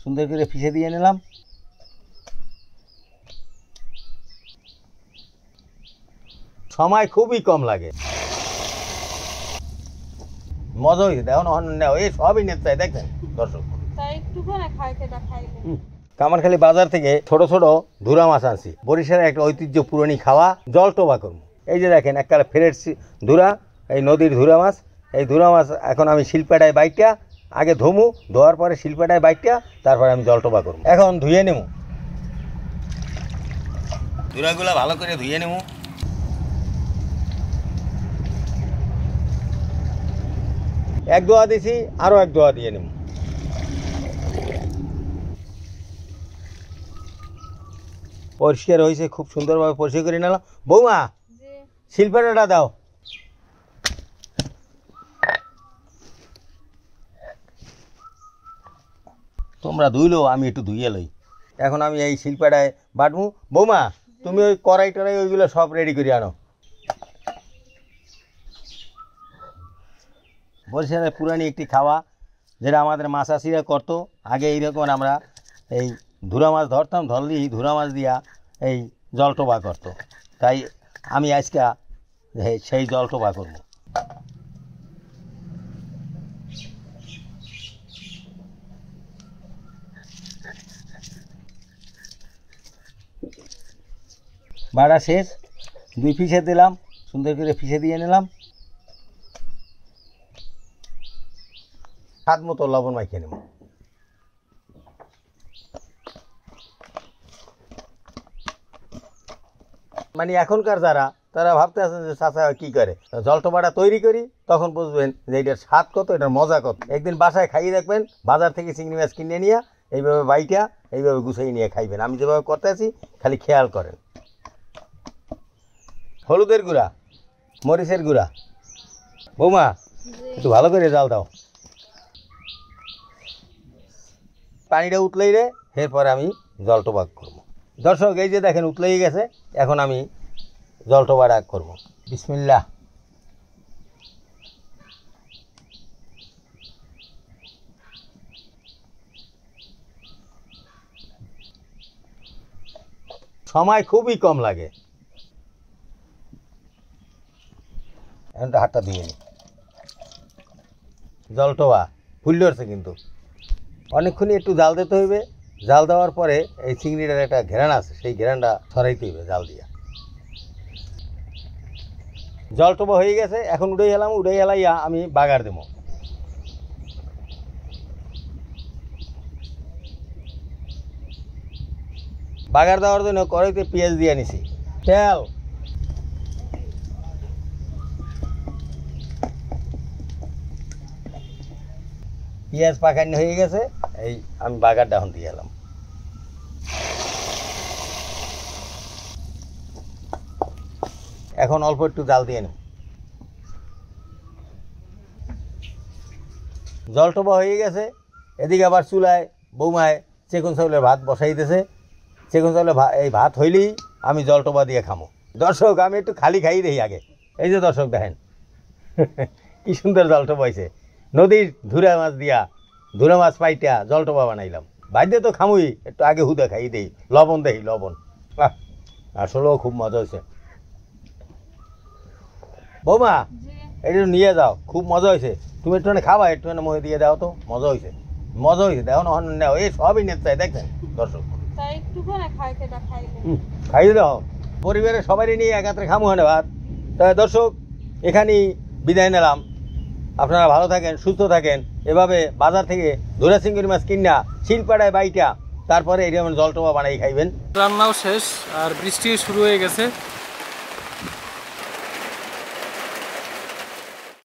সুন্দর করে পিষে দিয়ে নিলাম। সময় খুবই কম লাগে, মজা হয়েছে। দেখুন এই সবই নিতে দেখেন দর্শক। কামারখালী বাজার থেকে ছোট ছোট ধুরা মাছ আনছি। বরিশালের একটা ঐতিহ্য পুরনি খাওয়া জলটোবা করবো। এই যে দেখেন এককালে ফেরের ধুরা, এই নদীর ধুরা মাছ। এই ধুরা মাছ এখন আমি শিলপাটায় বাইটটা আগে ধুমু, ধোয়ার পরে শিলপাটায় বাইটটা তারপরে আমি জলটোবা করবো। এখন ধুয়ে নেবো ধুরাগুলো, ভালো করে ধুয়ে নেবো। এক দোয়া দিছি, আরও এক দোয়া দিয়ে নেব। পরিষ্কার হয়েছে, খুব সুন্দরভাবে পরিষ্কার করে নিলাম। বৌমা শিলপাটাটা দাও। তোমরা ধুইলো, আমি একটু ধুইয়ে লই। এখন আমি এই শিলপাটায় বাটবো। বৌমা তুমি ওই কড়াই টড়াই ওইগুলো সব রেডি করে আনো। বরিশালের পুরানি একটি খাওয়া, যেটা আমাদের মাছাশিরা করতো আগে। এইরকম আমরা এই ধুরা মাছ ধরতাম, ধরলেই ধুরা মাছ দিয়া এই জলটোবা করতো। তাই আমি আজকে সেই জলটোবা করব। বাড়া শেষ, 2 পিসে দিলাম, সুন্দর করে পিসে দিয়ে নিলাম। স্বাদ মতো লবণ মাখিয়ে নেব। মানে এখনকার যারা, তারা ভাবতে আছেন যে চাচা কী করে, জলটোবাটা তৈরি করি তখন বুঝবেন যে এটার স্বাদ কত, এটার মজা কত। একদিন বাসায় খাইয়ে দেখবেন, বাজার থেকে চিংড়ি মাছ কিনে নিয়ে এইভাবে বাইটা এইভাবে গুছিয়ে নিয়ে খাইবেন। আমি যেভাবে করতে আছি খালি খেয়াল করেন। হলুদের গুঁড়া, মরিচের গুঁড়া। বৌমা একটু ভালো করে জাল দাও। পানিটা উতলেই রে, এরপরে আমি জলটোবা করবো। দর্শক এই যে দেখেন উতলেই গেছে, এখন আমি জলটোবাটা করবো। বিসমিল্লাহ। সময় খুবই কম লাগে। এখন তো হাতটা দিয়ে নি। জলটোবা ফুল ধরছে, কিন্তু অনেকক্ষণই একটু জাল দিতে হইবে। জাল দেওয়ার পরে এই চিংড়িটার একটা ঘেরান আছে, সেই ঘেরানটা ছড়াইতে হইবে জাল দিয়া। জলটোবা হয়ে গেছে, এখন উড়ে এলাম। উড়ে এলাইয়া আমি বাগার দেবো। বাগার দেওয়ার জন্য কড়াইতে পেঁয়াজ দিয়ে নিছি, তেল, পেঁয়াজ পাকানি হয়ে গেছে। এই আমি বাগারটা এখন দিয়ে এলাম। এখন অল্প একটু জাল দিয়ে নেব। জলটোবা হয়ে গেছে। এদিকে আবার চুলায় বৌমায় চেকুন চাউলের ভাত বসাইতেছে। চেকুন চাউলের এই ভাত হইলেই আমি জলটোবা দিয়ে খামো। দর্শক আমি একটু খালি খাই দেখি আগে। এই যে দর্শক দেখেন কি সুন্দর জলটোবা হয়েছে। নদীর ধুরা মাছ দিয়া, ধুরা মাছ পাইটা জলটোবা বানাইলাম। বাইরে তো খামুই, একটু আগে হুদা খাই দেই, লবণ দেখি লবণ। আসলেও খুব মজা হয়েছে। বৌমা একটু নিয়ে যাও, খুব মজা হয়েছে। তুমি একটু খাবা, একটু মহে দিয়ে দাও তো, মজা হয়েছে। মজা হয়েছে, দেখো না এই সবই নিতে দেখেন দর্শক। খাইয়ে দাও, পরিবারের সবারই নিয়ে একাত্রে খামু হয় ভাত। তাই দর্শক এখানেই বিদায় নিলাম। আপনারা ভালো থাকেন, সুস্থ থাকেন। এভাবে বাজার থেকে ধুরা চিংড়ি মাছ কিনা শিলপাড়ায় বাইটা তারপরে এরকম জলটোবা বানাই খাইবেন। রান্নাও শেষ আর বৃষ্টি শুরু হয়ে গেছে।